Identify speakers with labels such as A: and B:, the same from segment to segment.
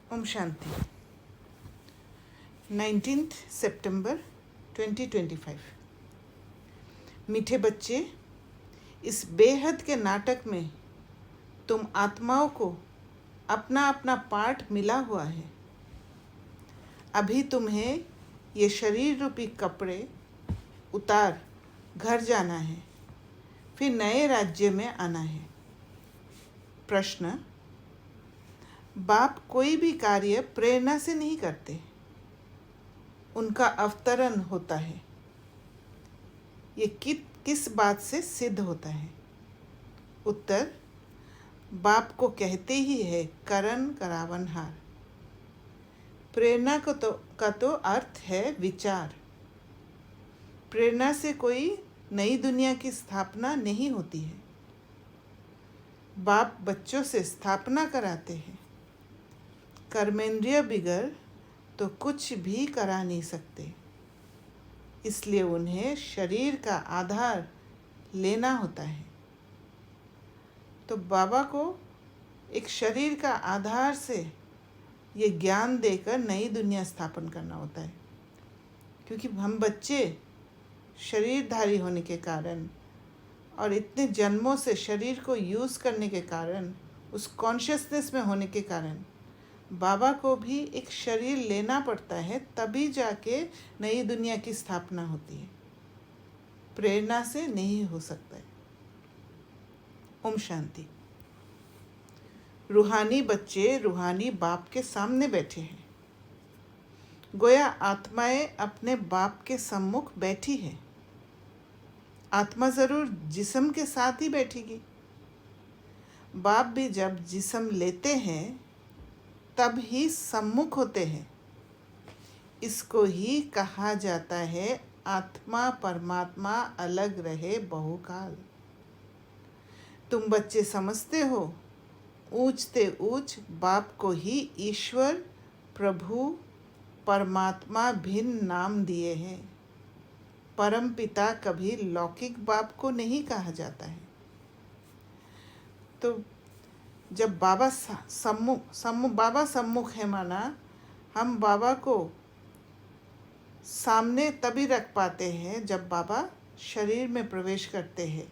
A: ओम शांति। 19 सितंबर 2025। मीठे बच्चे, इस बेहद के नाटक में तुम आत्माओं को अपना अपना पार्ट मिला हुआ है। अभी तुम्हें ये शरीर रूपी कपड़े उतार घर जाना है, फिर नए राज्य में आना है। प्रश्न: बाप कोई भी कार्य प्रेरणा से नहीं करते, उनका अवतरण होता है। ये किस बात से सिद्ध होता है? उत्तर: बाप को कहते ही है करण करावनहार। प्रेरणा का तो अर्थ है विचार। प्रेरणा से कोई नई दुनिया की स्थापना नहीं होती है। बाप बच्चों से स्थापना कराते हैं। कर्मेंद्रिय बिगर तो कुछ भी करा नहीं सकते, इसलिए उन्हें शरीर का आधार लेना होता है। तो बाबा को एक शरीर का आधार से ये ज्ञान देकर नई दुनिया स्थापन करना होता है, क्योंकि हम बच्चे शरीरधारी होने के कारण और इतने जन्मों से शरीर को यूज़ करने के कारण, उस कॉन्शियसनेस में होने के कारण बाबा को भी एक शरीर लेना पड़ता है, तभी जाके नई दुनिया की स्थापना होती है। प्रेरणा से नहीं हो सकता है। ओम शांति। रूहानी बच्चे रूहानी बाप के सामने बैठे हैं। गोया आत्माएं अपने बाप के सम्मुख बैठी है। आत्मा ज़रूर जिस्म के साथ ही बैठेगी। बाप भी जब जिस्म लेते हैं तब ही सम्मुख होते हैं। इसको ही कहा जाता है आत्मा परमात्मा अलग रहे बहुकाल। तुम बच्चे समझते हो, ऊंचते ऊंच बाप को ही ईश्वर, प्रभु, परमात्मा भिन्न नाम दिए हैं। परम पिता कभी लौकिक बाप को नहीं कहा जाता है। तो जब बाबा सम्मुख है, माना हम बाबा को सामने तभी रख पाते हैं जब बाबा शरीर में प्रवेश करते हैं,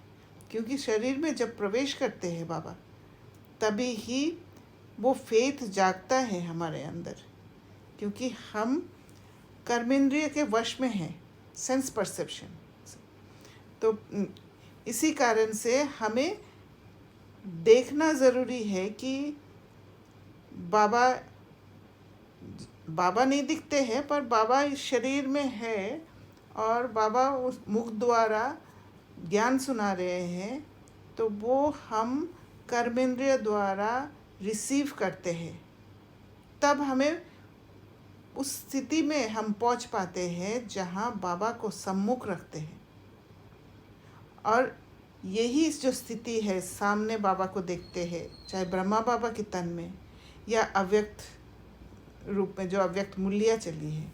A: क्योंकि शरीर में जब प्रवेश करते हैं बाबा, तभी ही वो फेथ जागता है हमारे अंदर, क्योंकि हम कर्मेंद्रिय के वश में हैं, सेंस परसेप्शन। तो इसी कारण से हमें देखना ज़रूरी है कि बाबा नहीं दिखते हैं, पर बाबा इस शरीर में है और बाबा उस मुख द्वारा ज्ञान सुना रहे हैं। तो वो हम कर्मेंद्रिय द्वारा रिसीव करते हैं, तब हमें उस स्थिति में हम पहुंच पाते हैं जहां बाबा को सम्मुख रखते हैं। और यही जो स्थिति है, सामने बाबा को देखते हैं, चाहे ब्रह्मा बाबा के तन में या अव्यक्त रूप में जो अव्यक्त मूल्य चली है,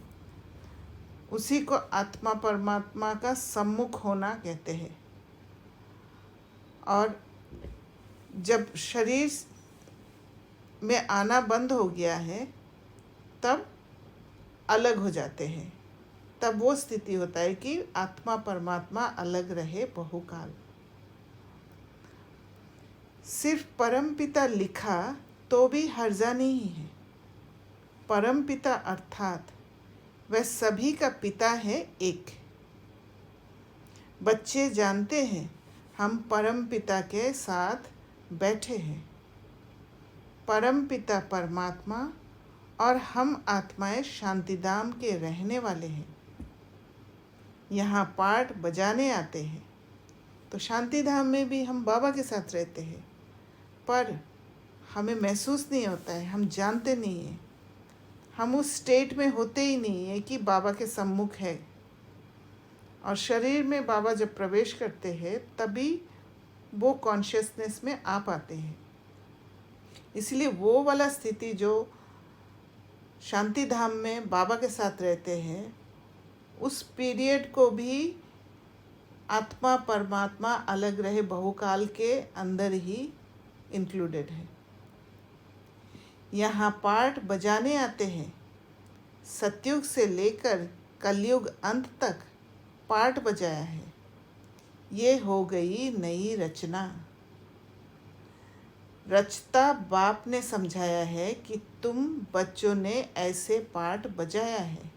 A: उसी को आत्मा परमात्मा का सम्मुख होना कहते हैं। और जब शरीर में आना बंद हो गया है, तब अलग हो जाते हैं। तब वो स्थिति होता है कि आत्मा परमात्मा अलग रहे बहुकाल। सिर्फ परमपिता लिखा तो भी हर्जा नहीं है। परमपिता अर्थात वह सभी का पिता है एक। बच्चे जानते हैं हम परमपिता के साथ बैठे हैं। परमपिता परमात्मा और हम आत्माएं शांतिधाम के रहने वाले हैं। यहाँ पाठ बजाने आते हैं, तो शांतिधाम में भी हम बाबा के साथ रहते हैं, पर हमें महसूस नहीं होता है, हम जानते नहीं हैं, हम उस स्टेट में होते ही नहीं है कि बाबा के सम्मुख है। और शरीर में बाबा जब प्रवेश करते हैं तभी वो कॉन्शियसनेस में आ पाते हैं। इसलिए वो वाला स्थिति जो शांतिधाम में बाबा के साथ रहते हैं, उस पीरियड को भी आत्मा परमात्मा अलग रहे बहुकाल के अंदर ही इंक्लूडेड है। यहाँ पाठ बजाने आते हैं। सतयुग से लेकर कलयुग अंत तक पाठ बजाया है। ये हो गई नई रचना। रचता बाप ने समझाया है कि तुम बच्चों ने ऐसे पाठ बजाया है।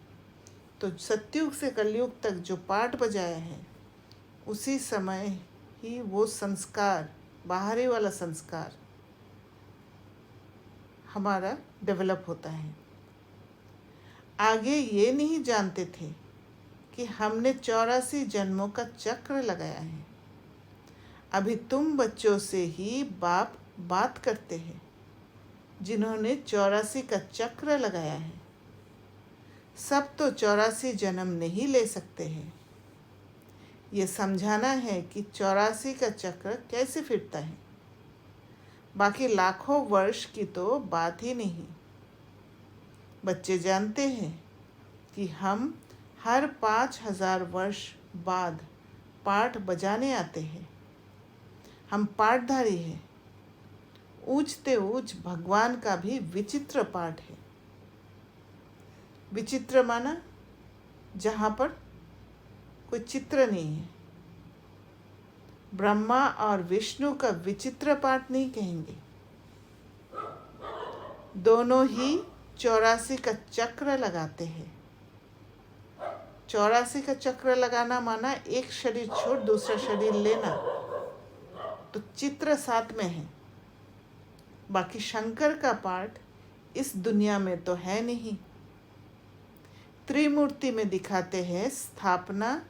A: तो सतयुग से कलयुग तक जो पाठ बजाया है, उसी समय ही वो संस्कार, बाहरी वाला संस्कार हमारा डेवलप होता है। आगे ये नहीं जानते थे कि हमने 84 जन्मों का चक्र लगाया है। अभी तुम बच्चों से ही बाप बात करते हैं, जिन्होंने 84 का चक्र लगाया है। सब तो 84 जन्म नहीं ले सकते हैं। ये समझाना है कि 84 का चक्र कैसे फिरता है। बाकी लाखों वर्ष की तो बात ही नहीं। बच्चे जानते हैं कि हम हर 5000 वर्ष बाद पाठ बजाने आते हैं। हम पाठधारी हैं। ऊंचते ऊंच भगवान का भी विचित्र पाठ है। विचित्र माना जहाँ पर कोई चित्र नहीं है। ब्रह्मा और विष्णु का विचित्र पाठ नहीं कहेंगे। दोनों ही 84 का चक्र लगाते हैं। 84 का चक्र लगाना माना एक शरीर छोड़ दूसरा शरीर लेना। तो चित्र साथ में है। बाकी शंकर का पाठ इस दुनिया में तो है नहीं। त्रिमूर्ति में दिखाते हैं स्थापना,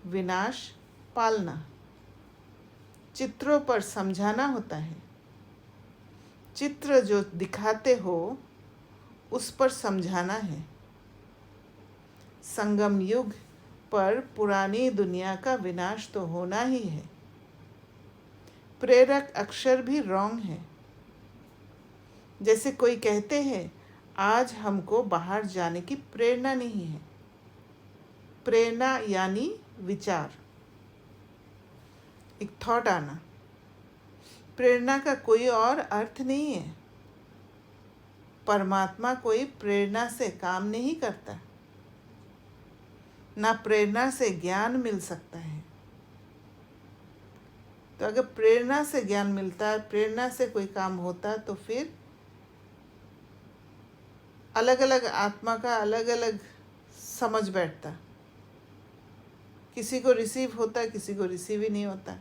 A: विनाश, पालना। चित्रों पर समझाना होता है। चित्र जो दिखाते हो उस पर समझाना है। संगम युग पर पुरानी दुनिया का विनाश तो होना ही है। प्रेरक अक्षर भी रॉन्ग है। जैसे कोई कहते हैं आज हमको बाहर जाने की प्रेरणा नहीं है। प्रेरणा यानी विचार, एक थॉट आना। प्रेरणा का कोई और अर्थ नहीं है। परमात्मा कोई प्रेरणा से काम नहीं करता। ना प्रेरणा से ज्ञान मिल सकता है। तो अगर प्रेरणा से ज्ञान मिलता है, प्रेरणा से कोई काम होता, तो फिर अलग अलग आत्मा का अलग अलग समझ बैठता। किसी को रिसीव होता, किसी को रिसीव ही नहीं होता।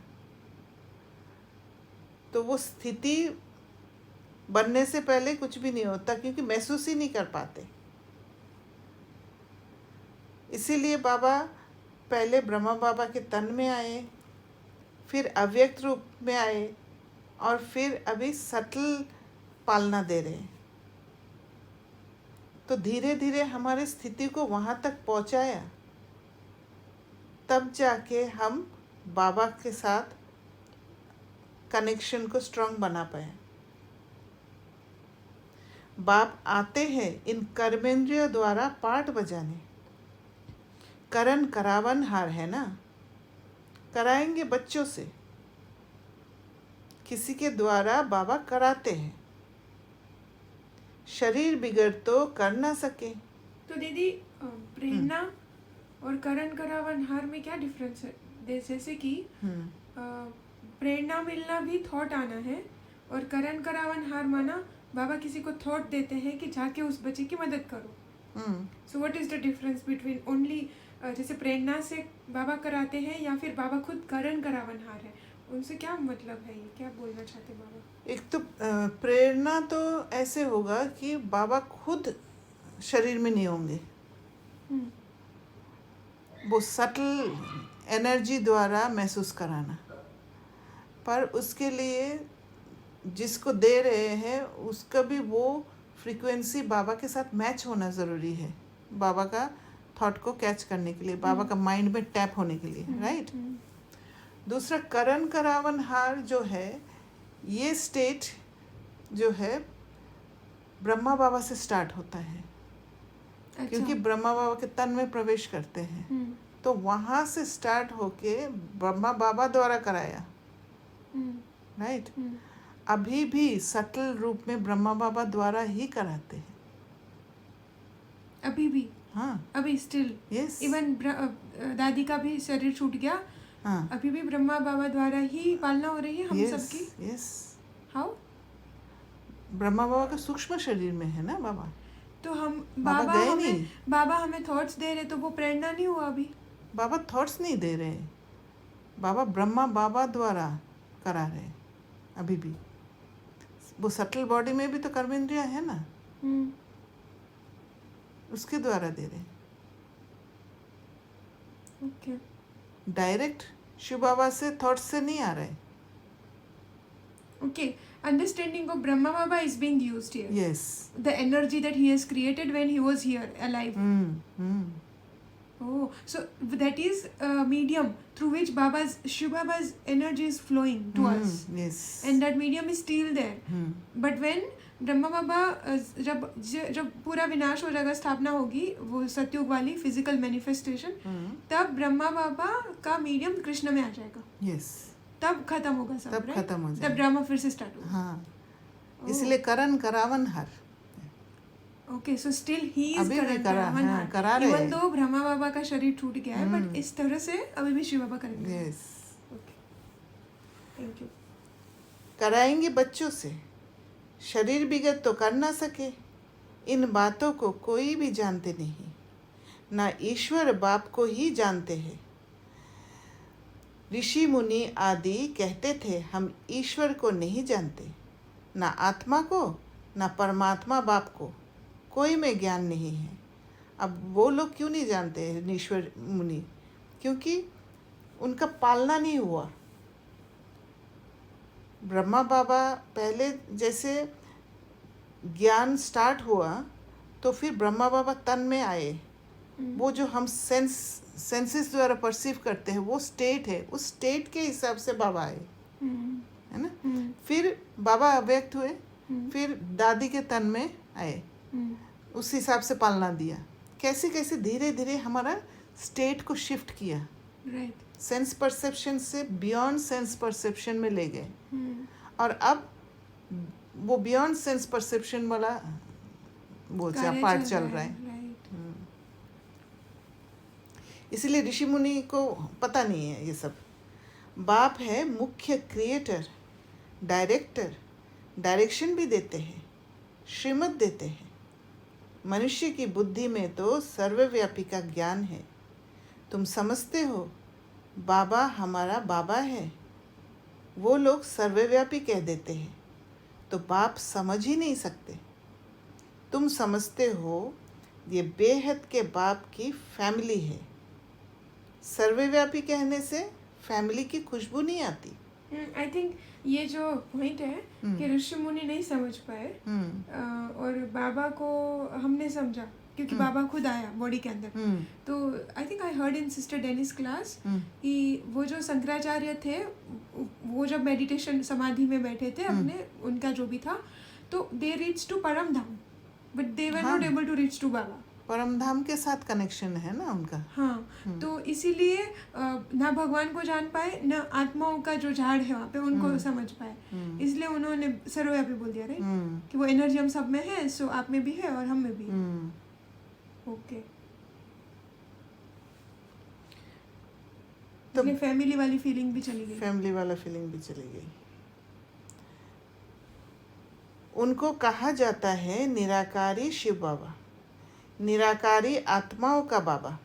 A: तो वो स्थिति बनने से पहले कुछ भी नहीं होता, क्योंकि महसूस ही नहीं कर पाते। इसीलिए बाबा पहले ब्रह्मा बाबा के तन में आए, फिर अव्यक्त रूप में आए, और फिर अभी सटल पालना दे रहे हैं। तो धीरे धीरे हमारी स्थिति को वहाँ तक पहुँचाया, तब जाके हम बाबा के साथ कनेक्शन को स्ट्रॉन्ग बना पाए। बाप आते हैं इन कर्मेंद्रियों द्वारा पाठ बजाने। करण करावन हार है ना, कराएंगे बच्चों से। किसी के द्वारा बाबा कराते हैं। शरीर बिगड़ तो कर ना सके।
B: तो दीदी प्रेरणा और करण करावन हार में क्या डिफरेंस है? जैसे कि प्रेरणा मिलना भी थॉट आना है, और करण करावन हार माना बाबा किसी को थॉट देते हैं कि जाके उस बच्चे की मदद करो। So what is the difference between only, जैसे प्रेरणा से बाबा कराते हैं या फिर बाबा खुद करण करावन हार है, उनसे क्या मतलब है? ये क्या बोलना चाहते बाबा?
A: एक तो प्रेरणा तो ऐसे होगा कि बाबा खुद शरीर में नहीं होंगे। वो सटल एनर्जी द्वारा महसूस कराना। पर उसके लिए जिसको दे रहे हैं उसका भी वो फ्रीक्वेंसी बाबा के साथ मैच होना ज़रूरी है, बाबा का थॉट को कैच करने के लिए, बाबा का माइंड में टैप होने के लिए, राइट। दूसरा करण करावन हार जो है, ये स्टेट जो है ब्रह्मा बाबा से स्टार्ट होता है। अच्छा। क्योंकि ब्रह्मा बाबा के तन में प्रवेश करते हैं, तो वहाँ से स्टार्ट होके ब्रह्मा बाबा द्वारा कराया, राइट। अभी भी सटल रूप में ब्रह्मा बाबा द्वारा ही कराते हैं।
B: अभी भी,
A: हाँ,
B: अभी स्टिल,
A: यस,
B: इवन दादी का भी शरीर छूट गया,
A: हाँ,
B: अभी भी ब्रह्मा बाबा द्वारा ही पालना हो रही है हम
A: यस,
B: सबकी।
A: यस।
B: हाउ?
A: ब्रह्मा बाबा का सूक्ष्म शरीर में है ना बाबा।
B: तो हम
A: बाबा गए नहीं।
B: बाबा हमें थॉट्स दे रहे, तो वो प्रेरणा नहीं हुआ अभी?
A: बाबा थॉट्स नहीं दे रहे, बाबा ब्रह्मा बाबा द्वारा करा रहे हैं अभी भी। वो सटल बॉडी में भी तो कर्मेंद्रिय है ना, उसके द्वारा दे रहे हैं।
B: ओके,
A: डायरेक्ट शिव बाबा से थॉट्स से नहीं आ रहे।
B: okay. Understanding of Brahma Baba is being used here.
A: Yes.
B: The energy that he has created when he was here alive. Oh, so that is a medium through which Shiv Baba's energy is flowing to us,
A: yes.
B: and that medium is still there. But when Brahma Baba जब पूरा विनाश हो जाएगा, स्थापना होगी, वो सतयुग वाली फिजिकल मैनिफेस्टेशन, तब ब्रह्मा बाबा का मीडियम कृष्ण में आ जाएगा।
A: यस,
B: तब खत्म होगा सब,
A: तब खत्म हो जाएगा,
B: तब ड्रामा फिर से स्टार्ट होगा।
A: हाँ, इसलिए करण करावन हर।
B: Okay, so still he is
A: अभी भी करा रहे
B: इवन दो ब्रह्मा बाबा का शरीर छूट गया है, बट इस तरह से अभी भी शिव बाबा करेंगे।
A: Yes,
B: okay, thank you.
A: कराएंगे बच्चों से, शरीर बिगड़ तो कर ना सके। इन बातों को कोई भी जानते नहीं, ना ईश्वर बाप को ही जानते हैं। ऋषि मुनि आदि कहते थे हम ईश्वर को नहीं जानते, ना आत्मा को, ना परमात्मा बाप को, कोई में ज्ञान नहीं है। अब वो लोग क्यों नहीं जानते हैं ईश्वर मुनि? क्योंकि उनका पालना नहीं हुआ। ब्रह्मा बाबा पहले जैसे ज्ञान स्टार्ट हुआ तो फिर ब्रह्मा बाबा तन में आए। वो जो हम सेंसेस द्वारा परसीव करते हैं वो स्टेट है, उस स्टेट के हिसाब से बाबा आए, है ना। फिर बाबा अव्यक्त हुए, फिर दादी के तन में आए, उस हिसाब से पालना दिया। कैसे कैसे धीरे धीरे हमारा स्टेट को शिफ्ट किया,
B: राइट,
A: सेंस परसेप्शन से बियॉन्ड सेंस परसेप्शन में ले गए। और अब वो बियॉन्ड सेंस परसेप्शन वाला वो पार्ट चल रहा है। इसीलिए ऋषि मुनि को पता नहीं है ये सब। बाप है मुख्य क्रिएटर, डायरेक्टर, डायरेक्शन भी देते हैं, श्रीमत देते हैं। मनुष्य की बुद्धि में तो सर्वव्यापी का ज्ञान है। तुम समझते हो बाबा हमारा बाबा है, वो लोग सर्वव्यापी कह देते हैं, तो बाप समझ ही नहीं सकते। तुम समझते हो ये बेहद के बाप की फैमिली है। सर्वव्यापी कहने से फैमिली की खुशबू नहीं आती।
B: आई थिंक ये जो पॉइंट है कि ऋषि मुनि नहीं समझ पाए और बाबा को हमने समझा, क्योंकि बाबा खुद आया बॉडी के अंदर। तो I think I heard in sister Denis class कि वो जो शंकराचार्य थे, वो जब मेडिटेशन समाधि में बैठे थे अपने, उनका जो भी था, तो दे reach to Param Dham, but they were not able to reach to Baba.
A: Param Dham के साथ कनेक्शन है ना उनका।
B: हाँ, तो इसीलिए ना भगवान को जान पाए, ना आत्माओं का जो झाड़ है वहाँ पे उनको समझ पाए। इसलिए उन्होंने सर्वव्यापी बोल दिया, राइट, कि वो एनर्जी हम सब में है, सो आप में भी है और हम में भी है। ओके, तो फैमिली वाली फीलिंग भी चली गई।
A: फैमिली वाला फीलिंग भी चली गई। उनको कहा जाता है निराकारी शिव बाबा, निराकारी आत्माओं का बाबा।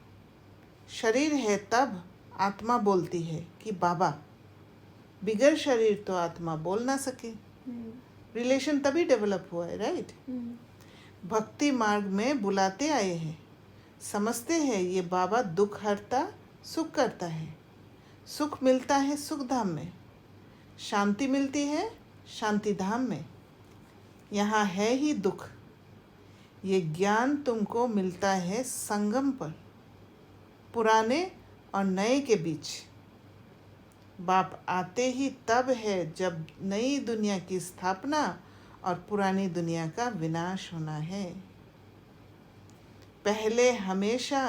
A: शरीर है तब आत्मा बोलती है कि बाबा, बिगर शरीर तो आत्मा बोल ना सके। रिलेशन तभी डेवलप हुआ है, राइट। भक्ति मार्ग में बुलाते आए हैं, समझते हैं ये बाबा दुख हरता, सुख करता है। सुख मिलता है सुख धाम में, शांति मिलती है शांति धाम में। यहाँ है ही दुख। ये ज्ञान तुमको मिलता है संगम पर, पुराने और नए के बीच। बाप आते ही तब है जब नई दुनिया की स्थापना और पुरानी दुनिया का विनाश होना है। पहले हमेशा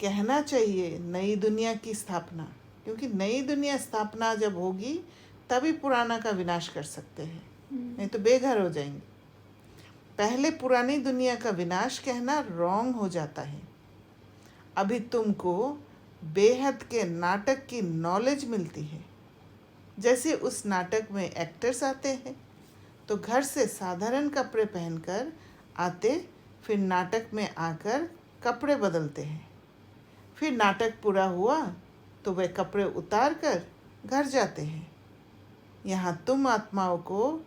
A: कहना चाहिए नई दुनिया की स्थापना, क्योंकि नई दुनिया स्थापना जब होगी तभी पुराना का विनाश कर सकते हैं। नहीं तो बेघर हो जाएंगे। पहले पुरानी दुनिया का विनाश कहना रॉन्ग हो जाता है। अभी तुमको बेहद के नाटक की नॉलेज मिलती है। जैसे उस नाटक में एक्टर्स आते हैं तो घर से साधारण कपड़े पहनकर आते, फिर नाटक में आकर कपड़े बदलते हैं। फिर नाटक पूरा हुआ तो वे कपड़े उतार कर घर जाते हैं। यहाँ तुम आत्माओं को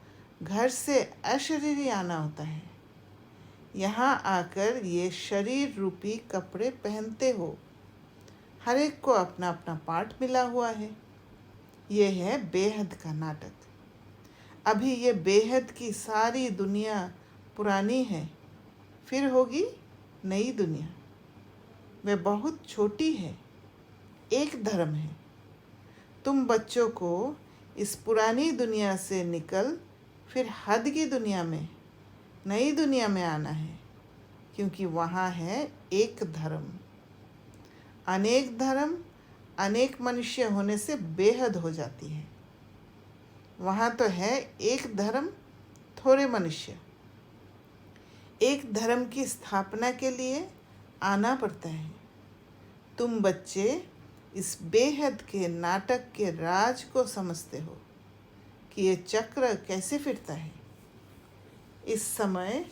A: घर से अशरीरी आना होता है। यहाँ आकर ये शरीर रूपी कपड़े पहनते हो। हर एक को अपना अपना पार्ट मिला हुआ है। ये है बेहद का नाटक। अभी ये बेहद की सारी दुनिया पुरानी है, फिर होगी नई दुनिया। वह बहुत छोटी है, एक धर्म है। तुम बच्चों को इस पुरानी दुनिया से निकल फिर हद की दुनिया में, नई दुनिया में आना है, क्योंकि वहाँ है एक धर्म। अनेक धर्म, अनेक मनुष्य होने से बेहद हो जाती है। वहाँ तो है एक धर्म, थोड़े मनुष्य। एक धर्म की स्थापना के लिए आना पड़ता है। तुम बच्चे इस बेहद के नाटक के राज को समझते हो कि ये चक्र कैसे फिरता है। इस समय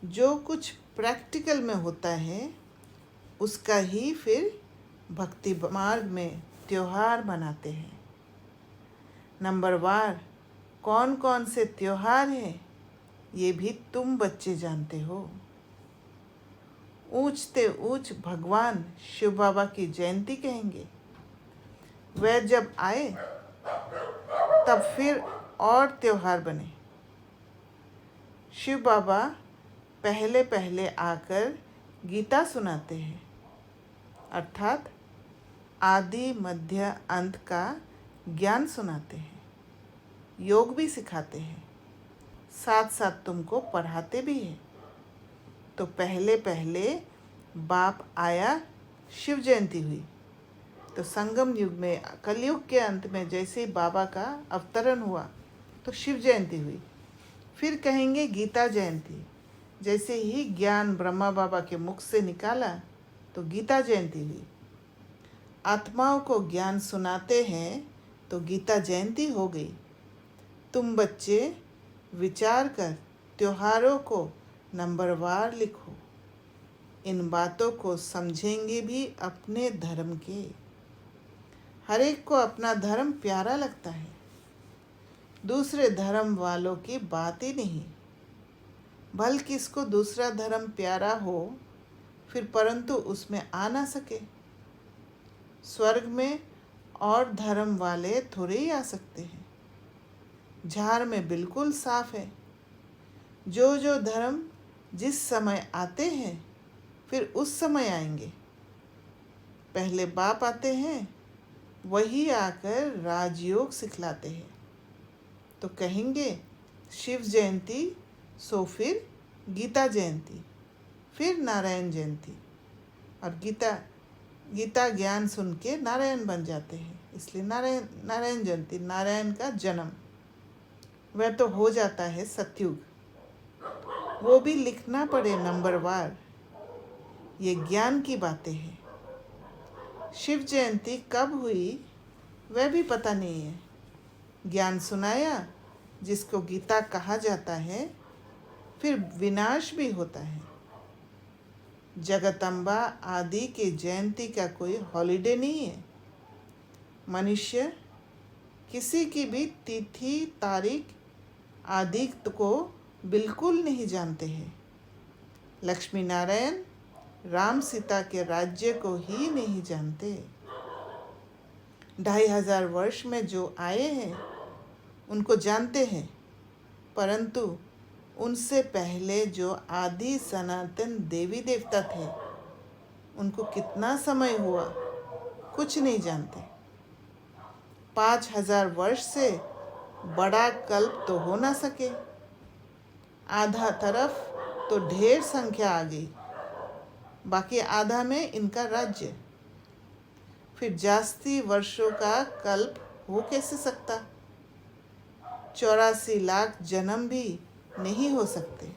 A: जो कुछ प्रैक्टिकल में होता है उसका ही फिर भक्ति मार्ग में त्योहार मनाते हैं। नंबरवार कौन कौन से त्योहार हैं ये भी तुम बच्चे जानते हो। ऊंचते ऊंच भगवान शिव बाबा की जयंती कहेंगे। वह जब आए तब फिर और त्योहार बने। शिव बाबा पहले पहले आकर गीता सुनाते हैं, अर्थात आदि मध्य अंत का ज्ञान सुनाते हैं। योग भी सिखाते हैं, साथ साथ तुमको पढ़ाते भी हैं। तो पहले पहले बाप आया, शिव जयंती हुई। तो संगम युग में, कलयुग के अंत में जैसे ही बाबा का अवतरण हुआ तो शिव जयंती हुई। फिर कहेंगे गीता जयंती। जैसे ही ज्ञान ब्रह्मा बाबा के मुख से निकाला तो गीता जयंती हुई। आत्माओं को ज्ञान सुनाते हैं तो गीता जयंती हो गई। तुम बच्चे विचार कर त्योहारों को नंबरवार लिखो। इन बातों को समझेंगे भी अपने धर्म के। हर एक को अपना धर्म प्यारा लगता है, दूसरे धर्म वालों की बात ही नहीं। भल किसको दूसरा धर्म प्यारा हो फिर परंतु उसमें आ ना सके। स्वर्ग में और धर्म वाले थोड़े ही आ सकते हैं। झार में बिल्कुल साफ है। जो जो धर्म जिस समय आते हैं फिर उस समय आएंगे। पहले बाप आते हैं, वही आकर राजयोग सिखलाते हैं। तो कहेंगे शिव जयंती, सो फिर गीता जयंती, फिर नारायण जयंती। और गीता ज्ञान सुन के नारायण बन जाते हैं, इसलिए नारायण जयंती, नारायण का जन्म। वह तो हो जाता है सतयुग, वो भी लिखना पड़े नंबरवार। ये ज्ञान की बातें हैं। शिव जयंती कब हुई वह भी पता नहीं है। ज्ञान सुनाया, जिसको गीता कहा जाता है, फिर विनाश भी होता है। जगदम्बा आदि की जयंती का कोई हॉलिडे नहीं है। मनुष्य किसी की भी तिथि तारीख आदि को बिल्कुल नहीं जानते हैं। लक्ष्मी नारायण राम सीता के राज्य को ही नहीं जानते। 2500 वर्ष में जो आए हैं उनको जानते हैं, परंतु उनसे पहले जो आदि सनातन देवी देवता थे उनको कितना समय हुआ कुछ नहीं जानते। 5000 वर्ष से बड़ा कल्प तो हो ना सके। आधा तरफ तो ढेर संख्या आ गई, बाकी आधा में इनका राज्य। फिर जास्ती वर्षों का कल्प हो कैसे सकता। 84 लाख जन्म भी नहीं हो सकते।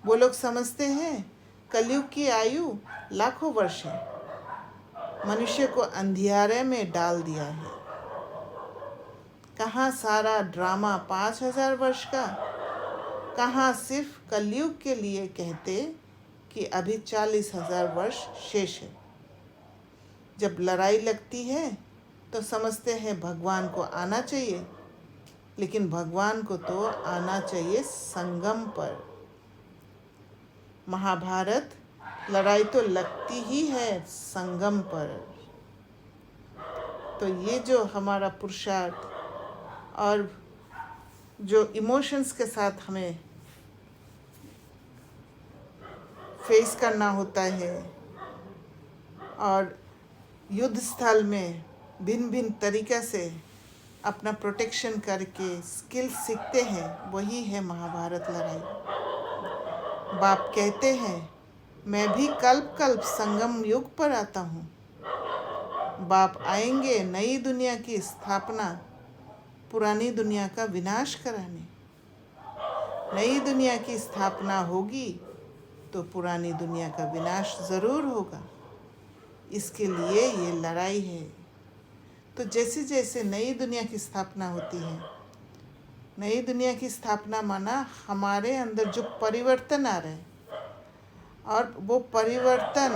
A: वो लोग समझते हैं कलयुग की आयु लाखों वर्ष है। मनुष्य को अंधियारे में डाल दिया है। कहाँ सारा ड्रामा 5000 वर्ष का, कहाँ सिर्फ कलयुग के लिए कहते कि अभी 40,000 वर्ष शेष है। जब लड़ाई लगती है तो समझते हैं भगवान को आना चाहिए, लेकिन भगवान को तो आना चाहिए संगम पर। महाभारत लड़ाई तो लगती ही है संगम पर। तो ये जो हमारा पुरुषार्थ और जो इमोशंस के साथ हमें फेस करना होता है और युद्ध स्थल में भिन्न भिन्न तरीक़े से अपना प्रोटेक्शन करके स्किल सीखते हैं, वही है महाभारत लड़ाई। बाप कहते हैं मैं भी कल्प कल्प संगम युग पर आता हूँ। बाप आएंगे नई दुनिया की स्थापना, पुरानी दुनिया का विनाश कराने। नई दुनिया की स्थापना होगी तो पुरानी दुनिया का विनाश ज़रूर होगा। इसके लिए ये लड़ाई है। तो जैसे जैसे नई दुनिया की स्थापना होती है, नई दुनिया की स्थापना माना हमारे अंदर जो परिवर्तन आ रहे हैं, और वो परिवर्तन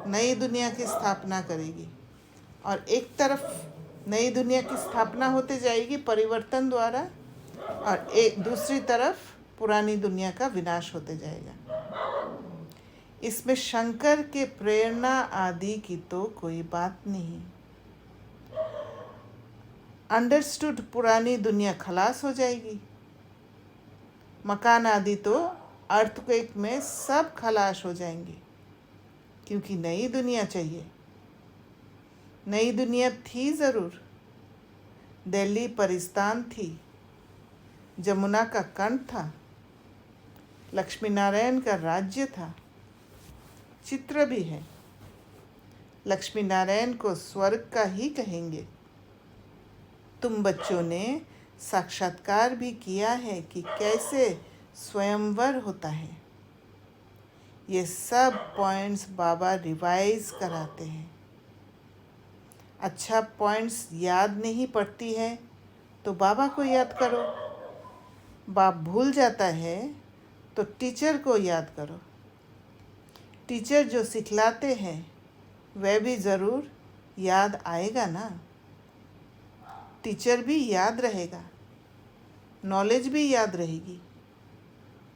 A: नई दुनिया की स्थापना करेगी। और एक तरफ नई दुनिया की स्थापना होते जाएगी परिवर्तन द्वारा, और एक दूसरी तरफ पुरानी दुनिया का विनाश होते जाएगा। इसमें शंकर के प्रेरणा आदि की तो कोई बात नहीं। अंडरस्टूड पुरानी दुनिया खलास हो जाएगी। मकान आदि तो अर्थक्वेक में सब खलास हो जाएंगे, क्योंकि नई दुनिया चाहिए। नई दुनिया थी ज़रूर। दिल्ली परिस्तान थी, जमुना का कंठ था, लक्ष्मी नारायण का राज्य था। चित्र भी है। लक्ष्मी नारायण को स्वर्ग का ही कहेंगे। तुम बच्चों ने साक्षात्कार भी किया है कि कैसे स्वयंवर होता है। ये सब पॉइंट्स बाबा रिवाइज कराते हैं। अच्छा पॉइंट्स याद नहीं पड़ती है तो बाबा को याद करो। बाप भूल जाता है तो टीचर को याद करो। टीचर जो सिखलाते हैं वह भी ज़रूर याद आएगा ना। टीचर भी याद रहेगा, नॉलेज भी याद रहेगी,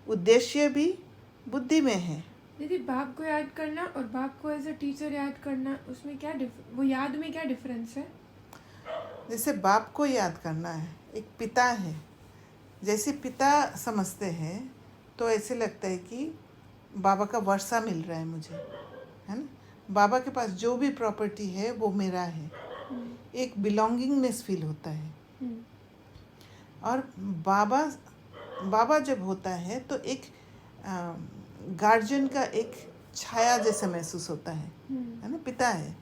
A: उद्देश्य भी बुद्धि में है।
B: दीदी, बाप को याद करना और बाप को एज अ टीचर याद करना, उसमें क्या वो याद में क्या डिफरेंस है?
A: जैसे बाप को याद करना है, एक पिता है, जैसे पिता समझते हैं तो ऐसे लगता है कि बाबा का वर्षा मिल रहा है मुझे, है ना। बाबा के पास जो भी प्रॉपर्टी है वो मेरा है। एक बिलोंगिंगनेस फील होता है। और बाबा जब होता है तो एक गार्जियन का एक छाया जैसा महसूस होता है ना। पिता है,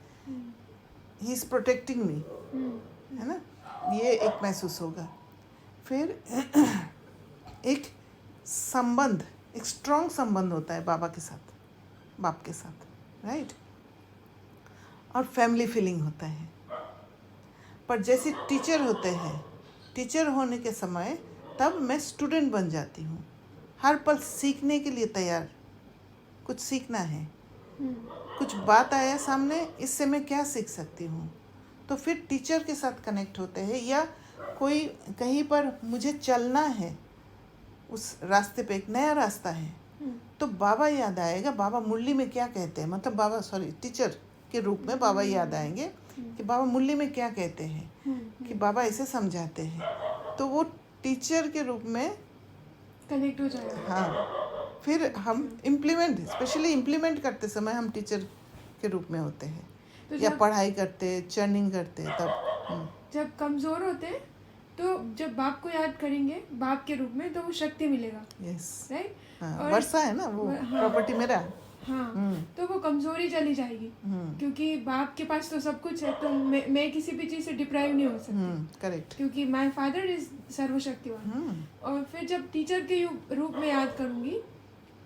A: ही इज़ प्रोटेक्टिंग मी, है ना, ये एक महसूस होगा। फिर एक संबंध, एक स्ट्रॉन्ग संबंध होता है बाबा के साथ, बाप के साथ, राइट। और फैमिली फीलिंग होता है। पर जैसे टीचर होते हैं, टीचर होने के समय तब मैं स्टूडेंट बन जाती हूँ। हर पल सीखने के लिए तैयार, कुछ सीखना है, कुछ बात आया सामने, इससे मैं क्या सीख सकती हूँ। तो फिर टीचर के साथ कनेक्ट होते हैं, या कोई कहीं पर मुझे चलना है, उस रास्ते पे एक नया रास्ता है, तो बाबा याद आएगा। बाबा मुरली में क्या कहते हैं, मतलब बाबा टीचर के रूप में बाबा याद आएंगे कि बाबा मुरली में क्या कहते हैं, कि बाबा ऐसे समझाते हैं। तो वो टीचर के रूप में
B: कनेक्ट हो जाएगा।
A: हाँ, फिर हम इम्प्लीमेंट, स्पेशली इम्प्लीमेंट करते समय हम टीचर के रूप में होते हैं,
B: तो
A: या पढ़ाई करते, चर्निंग करते, तब
B: जब कमज़ोर होते हैं तो जब बाप को याद करेंगे बाप के रूप में, तो वो शक्ति मिलेगा।
A: Yes,
B: right.
A: हाँ, वर्षा है ना वो, प्रॉपर्टी मेरा।
B: हाँ, तो वो कमजोरी चली जाएगी, क्योंकि बाप के पास तो सब कुछ है, तो मैं किसी भी चीज़ से डिप्राइव नहीं हो सकती,
A: करेक्ट।
B: क्योंकि माय फादर इज सर्वशक्तिवान। और फिर जब टीचर के रूप में याद करूँगी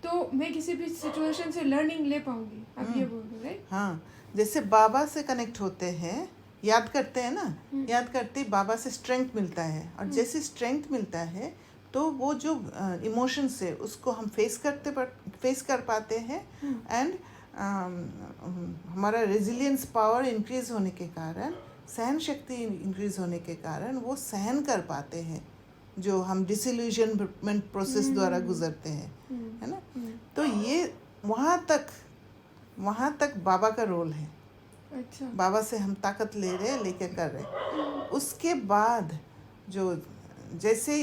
B: तो मैं किसी भी सिचुएशन से लर्निंग ले पाऊंगी। आप ये बोल रहे हो, राइट?
A: हाँ, जैसे बाबा से कनेक्ट होते हैं, याद करते हैं ना, याद करते ही बाबा से स्ट्रेंथ मिलता है, और जैसे स्ट्रेंथ मिलता है तो वो जो इमोशंस है उसको हम फेस कर पाते हैं, एंड हमारा रेजिलियंस पावर इंक्रीज होने के कारण, सहन शक्ति इंक्रीज होने के कारण वो सहन कर पाते हैं जो हम डिसइल्यूजनमेंट प्रोसेस द्वारा गुजरते हैं, है ना। तो ये वहाँ तक बाबा का रोल है।
B: अच्छा।
A: बाबा से हम ताकत ले रहे हैं, लेके कर रहे हैं। उसके बाद जो जैसे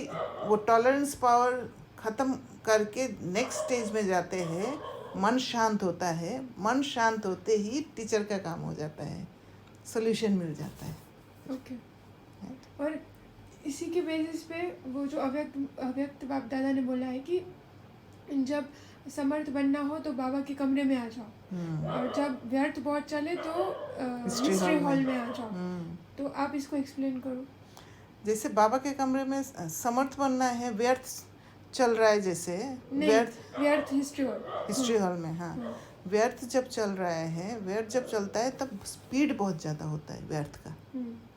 A: वो टॉलरेंस पावर ख़त्म करके नेक्स्ट स्टेज में जाते हैं, मन शांत होता है। मन शांत होते ही टीचर का काम हो जाता है, सोल्यूशन मिल जाता है।
B: ओके। और इसी के बेसिस पे वो जो अव्यक्त बाप दादा ने बोला है कि जब समर्थ बनना हो तो बाबा के कमरे में आ जाओ, और जब व्यर्थ बहुत चले तो हिस्ट्री हॉल में आ जाओ। तो आप इसको एक्सप्लेन करो।
A: जैसे बाबा के कमरे में समर्थ बनना है, व्यर्थ चल रहा है, जैसे
B: व्यर्थ हिस्ट्री हॉल
A: में, हाँ, व्यर्थ जब चल रहा है, व्यर्थ जब चलता है तब स्पीड बहुत ज़्यादा होता है व्यर्थ का,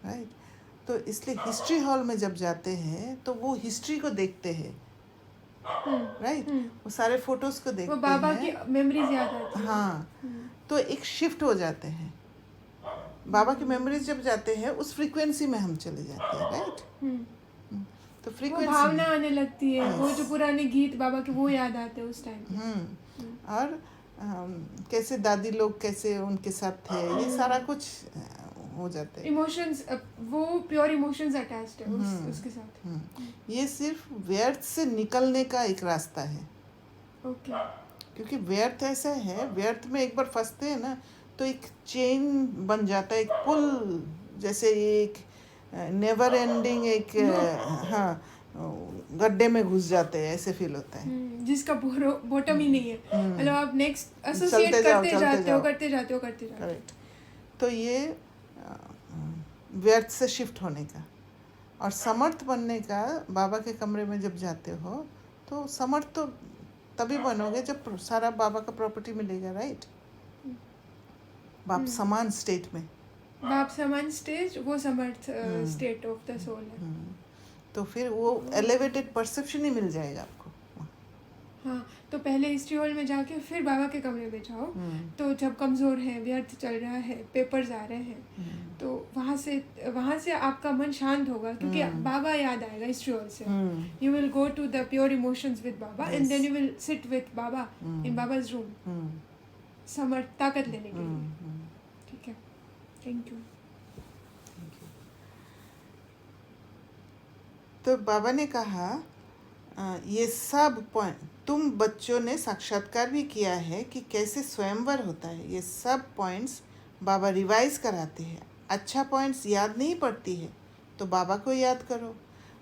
A: राइट। तो इसलिए हिस्ट्री हॉल में जब जाते हैं तो वो हिस्ट्री को देखते हैं, राइट। वो सारे फोटोज को देखते हैं,
B: वो बाबा की मेमोरीज याद आती है।
A: हाँ, तो एक शिफ्ट हो जाते हैं। बाबा की मेमोरीज जब जाते हैं उस फ्रीक्वेंसी में हम चले जाते हैं, राइट। तो फ्रीक्वेंसी,
B: भावना आने लगती है, वो जो पुराने गीत बाबा के वो याद आते हैं उस टाइम।
A: और कैसे दादी लोग कैसे उनके साथ थे, ये सारा कुछ हो जाता है।
B: इमोशंस, वो प्योर इमोशंस अटैच्ड है उसके साथ।
A: ये सिर्फ व्यर्थ से निकलने का एक रास्ता है।
B: ओके।
A: क्योंकि व्यर्थ ऐसा है, व्यर्थ में एक बार फंसते हैं ना तो एक चेन बन जाता है, एक पुल जैसे, एक नेवर एंडिंग, एक हाँ, गड्ढे में घुस जाते हैं, ऐसे फील होता है,
B: जिसका बॉटम ही नहीं है। मतलब आप नेक्स्ट एसोसिएट करते जाते हो।
A: करेक्ट। तो ये व्यर्थ से शिफ्ट होने का और समर्थ बनने का, बाबा के कमरे में जब जाते हो तो समर्थ तो तभी बनोगे जब सारा बाबा का प्रॉपर्टी मिलेगा, राइट। बाप समान स्टेट में,
B: बाप समान स्टेज, वो समर्थ स्टेट ऑफ द सोल है।
A: तो फिर वो एलिवेटेड परसेप्शन ही मिल जाएगा आपको।
B: हाँ, तो पहले हिस्ट्री हॉल में जाके फिर बाबा के कमरे में जाओ। तो जब कमज़ोर है, व्यर्थ चल रहा है, पेपर्स आ रहे हैं, तो वहाँ से आपका मन शांत होगा, क्योंकि बाबा याद आएगा हिस्ट्री हॉल से। You will go to the pure emotions with Baba, and then you will sit with Baba in Baba's room, समर्थ ताकत लेने के लिए। ठीक है, थैंक यू।
A: तो बाबा ने कहा ये सब पॉइंट तुम बच्चों ने साक्षात्कार भी किया है कि कैसे स्वयंवर होता है। ये सब पॉइंट्स बाबा रिवाइज कराते हैं। अच्छा पॉइंट्स याद नहीं पड़ती है तो बाबा को याद करो,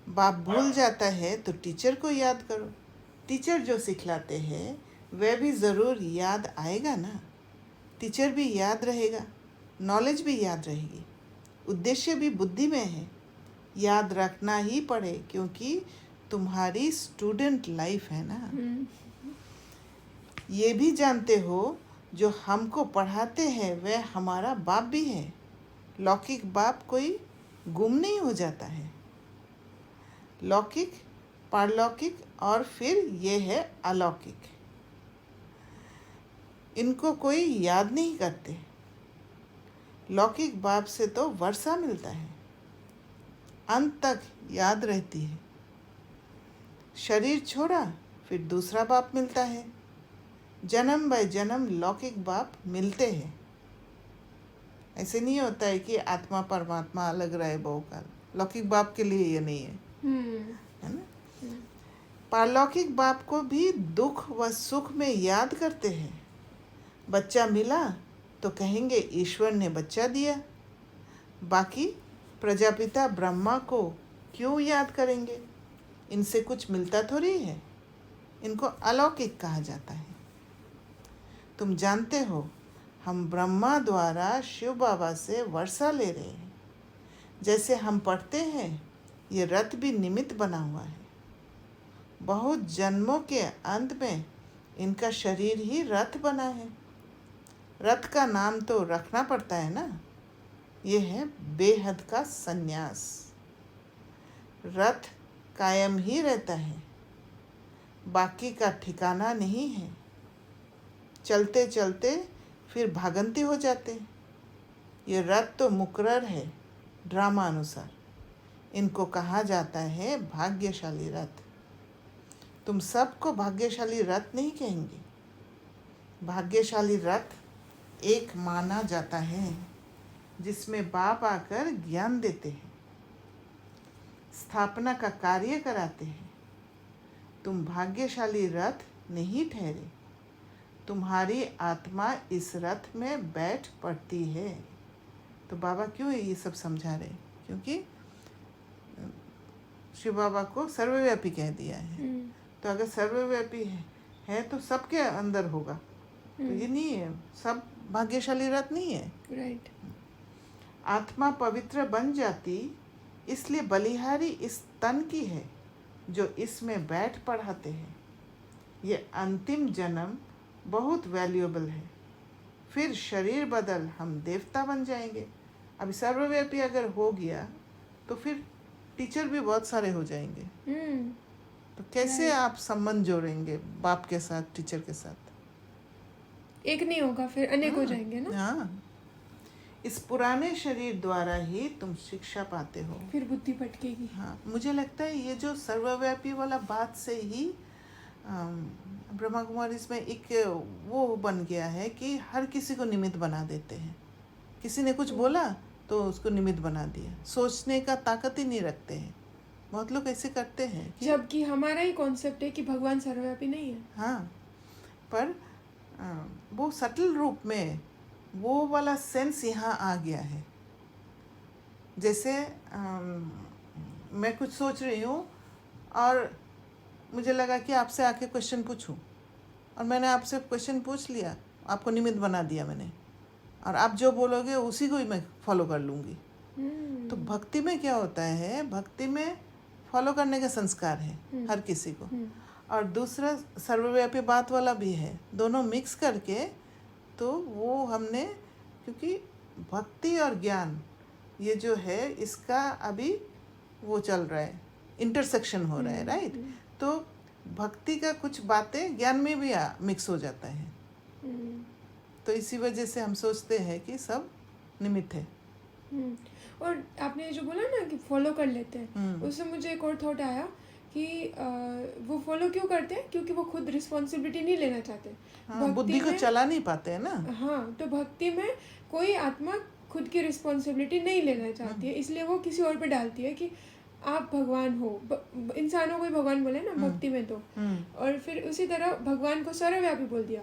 A: बाप भूल जाता है तो टीचर को याद करो। टीचर जो सिखलाते हैं वह भी ज़रूर याद आएगा ना। टीचर भी याद रहेगा, नॉलेज भी याद रहेगी, उद्देश्य भी बुद्धि में है, याद रखना ही पड़े क्योंकि तुम्हारी स्टूडेंट लाइफ है ना। ये भी जानते हो जो हमको पढ़ाते हैं वह हमारा बाप भी है। लौकिक बाप कोई गुम नहीं हो जाता है। लौकिक, पारलौकिक और फिर ये है अलौकिक, इनको कोई याद नहीं करते। लौकिक बाप से तो वर्षा मिलता है, अंत तक याद रहती है। शरीर छोड़ा फिर दूसरा बाप मिलता है। जन्म बाय जन्म लौकिक बाप मिलते हैं। ऐसे नहीं होता है कि आत्मा परमात्मा अलग रहे बहुकाल। लौकिक बाप के लिए ये नहीं है, है ना। पारलौकिक बाप को भी दुख व सुख में याद करते हैं। बच्चा मिला तो कहेंगे ईश्वर ने बच्चा दिया। बाकी प्रजापिता ब्रह्मा को क्यों याद करेंगे? इनसे कुछ मिलता थोड़ी है। इनको अलौकिक कहा जाता है। तुम जानते हो हम ब्रह्मा द्वारा शिव बाबा से वर्षा ले रहे हैं। जैसे हम पढ़ते हैं ये रथ भी निमित्त बना हुआ है। बहुत जन्मों के अंत में इनका शरीर ही रथ बना है। रथ का नाम तो रखना पड़ता है ना। ये है बेहद का संन्यास। रथ कायम ही रहता है, बाकी का ठिकाना नहीं है। चलते चलते फिर भागंती हो जाते। ये रथ तो मुकर्रर है ड्रामा अनुसार। इनको कहा जाता है भाग्यशाली रथ। तुम सबको भाग्यशाली रथ नहीं कहेंगे। भाग्यशाली रथ एक माना जाता है जिसमें बाप आकर ज्ञान देते हैं, स्थापना का कार्य कराते हैं। तुम भाग्यशाली रथ नहीं ठहरे। तुम्हारी आत्मा इस रथ में बैठ पड़ती है। तो बाबा क्यों ये सब समझा रहे? क्योंकि शिव बाबा को सर्वव्यापी कह दिया है। तो अगर सर्वव्यापी है तो सबके अंदर होगा। तो ये नहीं है, सब भाग्यशाली रथ नहीं है।
B: राइट।
A: आत्मा पवित्र बन जाती, इसलिए बलिहारी इस तन की है जो इसमें बैठ पढ़ाते हैं। ये अंतिम जन्म बहुत वैल्यूएबल है। फिर शरीर बदल हम देवता बन जाएंगे। अभी सर्वव्यापी अगर हो गया तो फिर टीचर भी बहुत सारे हो जाएंगे। तो कैसे आप संबंध जोड़ेंगे बाप के साथ, टीचर के साथ?
B: एक नहीं होगा, फिर अनेक हो जाएंगे ना।
A: हाँ, इस पुराने शरीर द्वारा ही तुम शिक्षा पाते हो।
B: फिर बुद्धि भटकेगी।
A: हाँ, मुझे लगता है ये जो सर्वव्यापी वाला बात से ही ब्रह्मा कुमारी इसमें एक वो बन गया है कि हर किसी को निमित्त बना देते हैं। किसी ने कुछ बोला तो उसको निमित्त बना दिया। सोचने का ताकत ही नहीं रखते हैं। बहुत लोग ऐसे करते हैं
B: जबकि हमारा ही कॉन्सेप्ट है कि भगवान सर्वव्यापी नहीं है।
A: हाँ, पर वो सटल रूप में वो वाला सेंस यहाँ आ गया है। जैसे मैं कुछ सोच रही हूँ और मुझे लगा कि आपसे आके क्वेश्चन पूछूं, और मैंने आपसे क्वेश्चन पूछ लिया, आपको निमित्त बना दिया मैंने, और आप जो बोलोगे उसी को ही मैं फॉलो कर लूँगी। तो भक्ति में क्या होता है, भक्ति में फॉलो करने का संस्कार है हर किसी को, और दूसरा सर्वव्यापी बात वाला भी है। दोनों मिक्स करके तो वो हमने, क्योंकि भक्ति और ज्ञान ये जो है इसका अभी वो चल रहा है, इंटरसेक्शन हो रहा है, राइट। तो भक्ति का कुछ बातें ज्ञान में भी मिक्स हो जाता है। तो इसी वजह से हम सोचते हैं कि सब निमित्त है।
B: और आपने जो बोला ना कि फॉलो कर लेते हैं, उससे मुझे एक और थॉट आया कि वो फॉलो क्यों करते हैं? क्योंकि वो खुद रिस्पॉन्सिबिलिटी नहीं लेना चाहते।
A: हाँ, बुद्धि को चला नहीं पाते हैं ना।
B: हाँ, तो भक्ति में कोई आत्मा खुद की रिस्पॉन्सिबिलिटी नहीं लेना चाहती है, इसलिए वो किसी और पे डालती है कि आप भगवान हो। इंसानों को ही भगवान बोले ना भक्ति में तो। और फिर उसी तरह भगवान को सर्वव्यापी बोल दिया।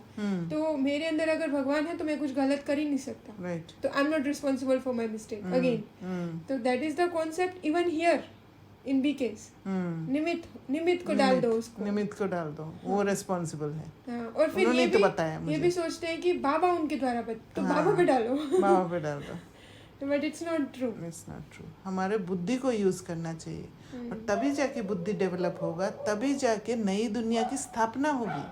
B: तो मेरे अंदर अगर भगवान है तो मैं कुछ गलत कर ही नहीं सकता।
A: right.
B: तो I am not responsible for my mistake again. तो that is the concept even here in B case. निमित्त को डाल दो, उसको निमित्त को डाल दो, वो रिस्पॉन्सिबल है। हाँ, और फिर ये भी बताया मुझे, ये भी सोचते हैं कि बाबा उनके द्वारा तो बाबा पे डालो, बाबा पे डाल दो। But it's not true. It's not true. हमारे बुद्धि को यूज़ करना चाहिए, और तभी जाके बुद्धि डेवलप होगा, तभी जाके नई दुनिया की स्थापना होगी।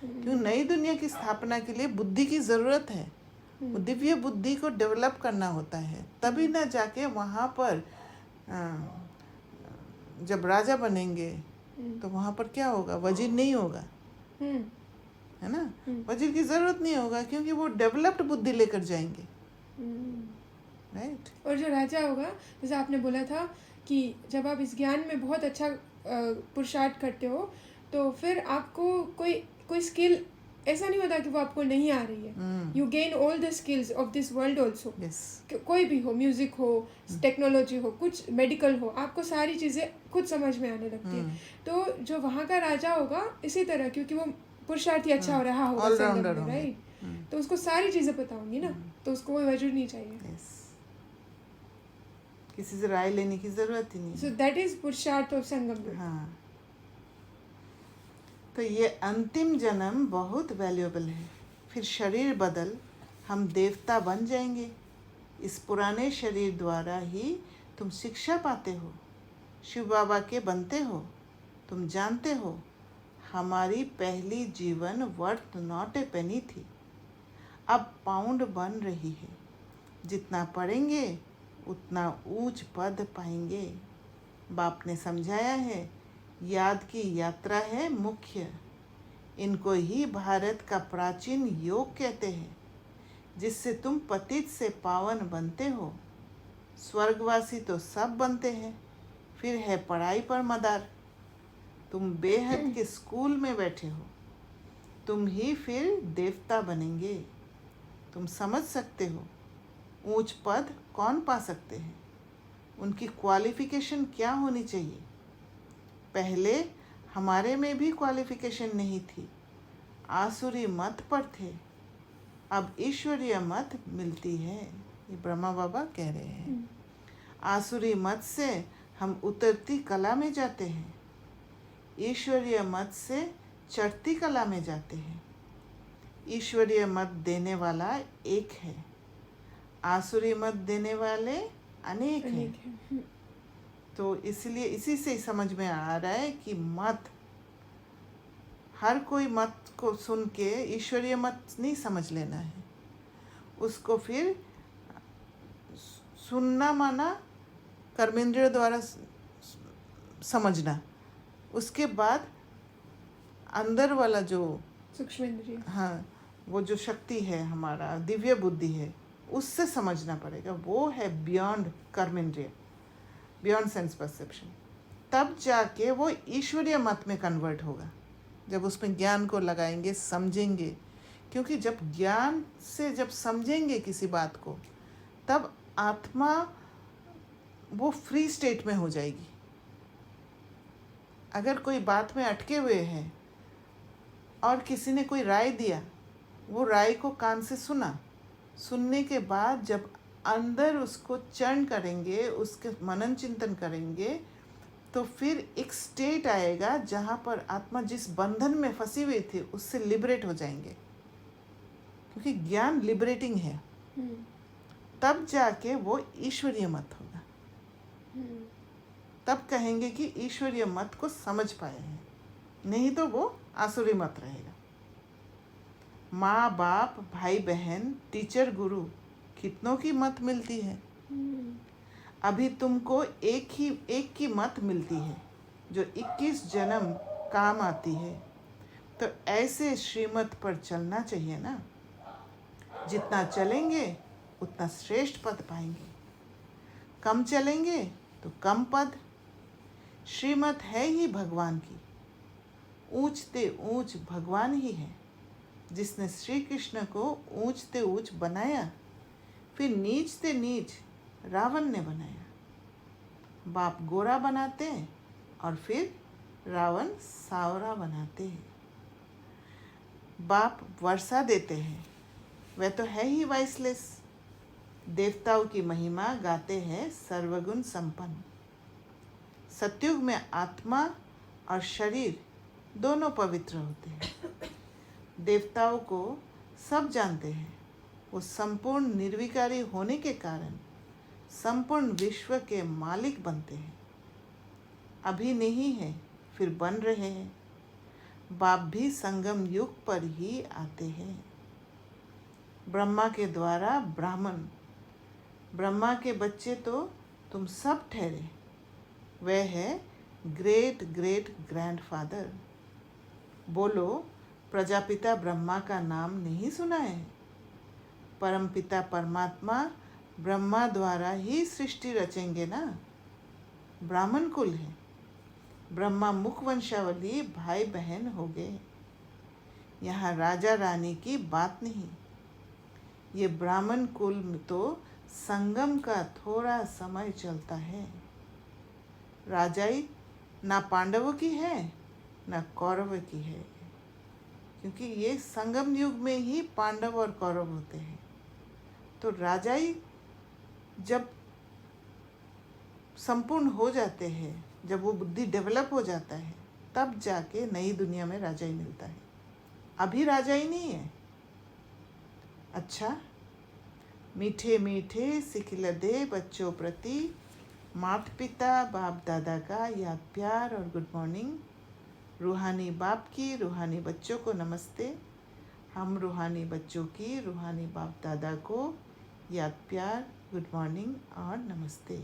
B: क्योंकि नई दुनिया की स्थापना के लिए बुद्धि की ज़रूरत है। दिव्य बुद्धि को डेवलप करना होता है, तभी ना जाके वहाँ पर जब राजा बनेंगे तो वहाँ पर क्या होगा, वजीर नहीं होगा, है ना। वजीर की ज़रूरत नहीं होगा क्योंकि वो डेवलप्ड बुद्धि लेकर जाएंगे, राइट। और जो राजा होगा, जैसे आपने बोला था कि जब आप इस ज्ञान में बहुत अच्छा पुरुषार्थ करते हो तो फिर आपको कोई स्किल ऐसा नहीं होता कि वो आपको नहीं आ रही है। You gain all the skills of this world also. कोई भी हो, म्यूजिक हो, टेक्नोलॉजी हो, कुछ मेडिकल हो, आपको सारी चीज़ें खुद समझ में आने लगती है। तो जो वहाँ का राजा होगा इसी तरह, क्योंकि वो पुरुषार्थी अच्छा हो रहा होगा, राइट, तो उसको सारी चीज़ें पता होंगी ना, तो उसको कोई वजूद नहीं चाहिए, किसी से राय लेने की जरूरत ही नहीं। सो दैट इज पुरुषार्थ ऑफ संगम। हाँ, तो ये अंतिम जन्म बहुत वैल्यूएबल है।
A: फिर शरीर बदल हम देवता बन जाएंगे। इस पुराने शरीर द्वारा ही तुम शिक्षा पाते हो, शिव बाबा के बनते हो। तुम जानते हो हमारी पहली जीवन वर्थ नॉट ए पेनी थी, अब पाउंड बन रही है। जितना पढ़ेंगे उतना ऊंच पद पाएंगे। बाप ने समझाया है, याद की यात्रा है मुख्य। इनको ही भारत का प्राचीन योग कहते हैं, जिससे तुम पतित से पावन बनते हो। स्वर्गवासी तो सब बनते हैं, फिर है पढ़ाई पर मदार। तुम बेहद के स्कूल में बैठे हो, तुम ही फिर देवता बनेंगे। तुम समझ सकते हो ऊंच पद कौन पा सकते हैं, उनकी क्वालिफिकेशन क्या होनी चाहिए। पहले हमारे में भी क्वालिफिकेशन नहीं थी, आसुरी मत पर थे, अब ईश्वरीय मत मिलती है। ये ब्रह्मा बाबा कह रहे हैं। आसुरी मत से हम उतरती कला में जाते हैं, ईश्वरीय मत से चढ़ती कला में जाते हैं। ईश्वरीय मत देने वाला एक है, आसुरी मत देने वाले अनेक हैं। तो इसलिए इसी से समझ में आ रहा है कि मत, हर कोई मत को सुन के ईश्वरीय मत नहीं समझ लेना है। उसको फिर सुनना माना कर्मेंद्रिय द्वारा समझना, उसके बाद अंदर वाला जो
B: सूक्ष्म इंद्रिय,
A: हाँ, वो जो शक्ति है हमारा दिव्य बुद्धि है, उससे समझना पड़ेगा। वो है बियॉन्ड कर्मेंद्रिय, बियॉन्ड सेंस परसेप्शन। तब जाके वो ईश्वरीय मत में कन्वर्ट होगा, जब उसमें ज्ञान को लगाएंगे, समझेंगे। क्योंकि जब ज्ञान से जब समझेंगे किसी बात को, तब आत्मा वो फ्री स्टेट में हो जाएगी। अगर कोई बात में अटके हुए हैं और किसी ने कोई राय दिया, वो राय को कान से सुना, सुनने के बाद जब अंदर उसको चर्न करेंगे, उसके मनन चिंतन करेंगे, तो फिर एक स्टेट आएगा जहाँ पर आत्मा जिस बंधन में फंसी हुई थी उससे लिबरेट हो जाएंगे, क्योंकि ज्ञान लिबरेटिंग है। तब जाके वो ईश्वरीय मत होगा। तब कहेंगे कि ईश्वरीय मत को समझ पाए हैं, नहीं तो वो आसुरी मत रहेगा। माँ बाप, भाई बहन, टीचर, गुरु, कितनों की मत मिलती है। अभी तुमको एक की मत मिलती है जो 21 जन्म काम आती है। तो ऐसे श्रीमत पर चलना चाहिए ना। जितना चलेंगे उतना श्रेष्ठ पद पाएंगे, कम चलेंगे तो कम पद। श्रीमत है ही भगवान की, ऊंचते ऊंच भगवान ही है, जिसने श्री कृष्ण को ऊंचते ऊंच बनाया, फिर नीचते नीच रावण ने बनाया। बाप गोरा बनाते हैं और फिर रावण सावरा बनाते हैं। बाप वर्षा देते हैं, वह तो है ही वाइसलेस। देवताओं की महिमा गाते हैं सर्वगुण संपन्न। सतयुग में आत्मा और शरीर दोनों पवित्र होते हैं। देवताओं को सब जानते हैं, वो संपूर्ण निर्विकारी होने के कारण संपूर्ण विश्व के मालिक बनते हैं। अभी नहीं है, फिर बन रहे हैं। बाप भी संगम युग पर ही आते हैं। ब्रह्मा के द्वारा ब्राह्मण, ब्रह्मा के बच्चे तो तुम सब ठहरे। वह है ग्रेट ग्रेट ग्रैंडफादर। बोलो, प्रजापिता ब्रह्मा का नाम नहीं सुना है? परमपिता परमात्मा ब्रह्मा द्वारा ही सृष्टि रचेंगे ना। ब्राह्मण कुल है, ब्रह्मा मुख वंशावली भाई बहन हो गए। यहाँ राजा रानी की बात नहीं। ये ब्राह्मण कुल में तो संगम का थोड़ा समय चलता है। राजाई ना पांडवों की है ना कौरव की है, क्योंकि ये संगम युग में ही पांडव और कौरव होते हैं। तो राजाई जब संपूर्ण हो जाते हैं, जब वो बुद्धि डेवलप हो जाता है, तब जाके नई दुनिया में राजाई मिलता है। अभी राजाई नहीं है। अच्छा, मीठे मीठे सिखिलदे बच्चों प्रति माता पिता बाप दादा का याद प्यार और गुड मॉर्निंग। रूहानी बाप की रूहानी बच्चों को नमस्ते। हम रूहानी बच्चों की रूहानी बाप दादा को याद प्यार, गुड मॉर्निंग और नमस्ते।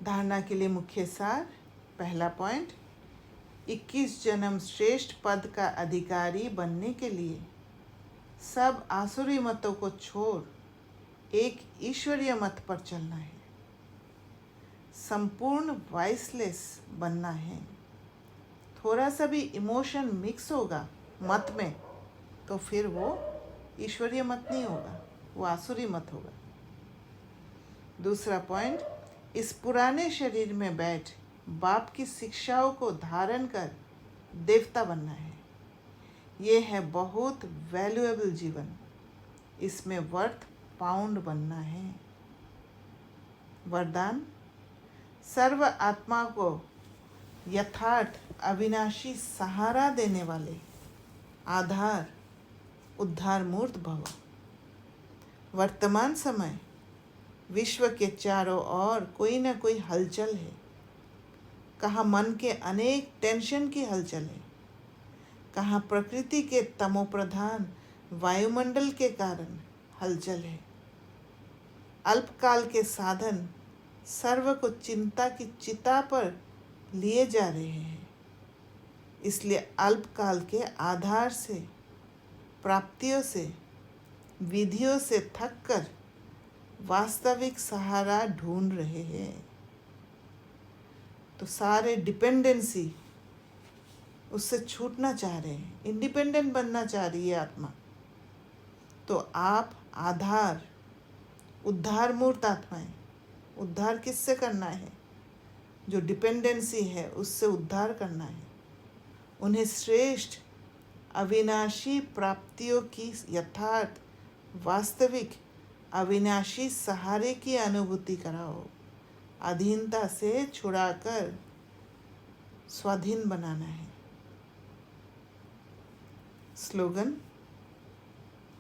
A: धारणा के लिए मुख्य सार। पहला पॉइंट, 21 जन्म श्रेष्ठ पद का अधिकारी बनने के लिए सब आसुरी मतों को छोड़ एक ईश्वरीय मत पर चलना है। संपूर्ण वाइसलेस बनना है। थोड़ा सा भी इमोशन मिक्स होगा मत में तो फिर वो ईश्वरीय मत नहीं होगा, वो आसुरी मत होगा। दूसरा पॉइंट, इस पुराने शरीर में बैठ बाप की शिक्षाओं को धारण कर देवता बनना है। ये है बहुत वैल्यूएबल जीवन। इसमें वर्थ पाउंड बनना है। वरदान, सर्व आत्मा को यथार्थ अविनाशी सहारा देने वाले आधार उद्धार मूर्त भव। वर्तमान समय विश्व के चारों ओर कोई न कोई हलचल है। कहाँ मन के अनेक टेंशन की हलचल है, कहाँ प्रकृति के तमोप्रधान वायुमंडल के कारण हलचल है। अल्पकाल के साधन सर्व को चिंता की चिता पर लिए जा रहे हैं। इसलिए अल्पकाल के आधार से, प्राप्तियों से, विधियों से थककर वास्तविक सहारा ढूंढ रहे हैं। तो सारे डिपेंडेंसी उससे छूटना चाह रहे हैं, इंडिपेंडेंट बनना चाह रही है आत्मा। तो आप आधार उद्धार मूर्त आत्माएं, उद्धार किससे करना है? जो डिपेंडेंसी है उससे उद्धार करना है। उन्हें श्रेष्ठ अविनाशी प्राप्तियों की यथार्थ वास्तविक अविनाशी सहारे की अनुभूति कराओ। अधीनता से छुड़ाकर स्वाधीन बनाना है। स्लोगन,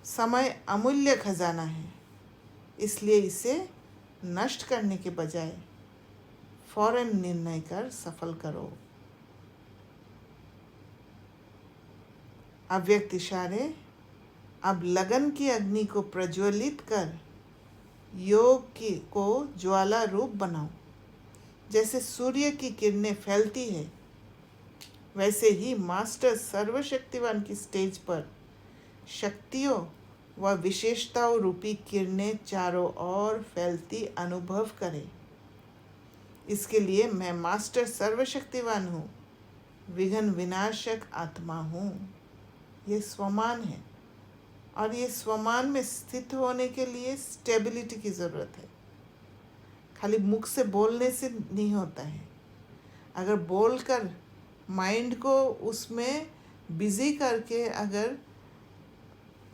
A: समय अमूल्य खजाना है, इसलिए इसे नष्ट करने के बजाय फौरन निर्णय कर सफल करो। अव्यक्त इशारे, अब लगन की अग्नि को प्रज्वलित कर योग को ज्वाला रूप बनाओ। जैसे सूर्य की किरणें फैलती है, वैसे ही मास्टर सर्वशक्तिवान की स्टेज पर शक्तियों व विशेषताओं रूपी किरणें चारों ओर फैलती अनुभव करें। इसके लिए मैं मास्टर सर्वशक्तिवान हूँ, विघ्न विनाशक आत्मा हूँ। ये स्वमान है और ये स्वमान में स्थित होने के लिए स्टेबिलिटी की ज़रूरत है। खाली मुख से बोलने से नहीं होता है। अगर बोलकर माइंड को उसमें बिजी करके अगर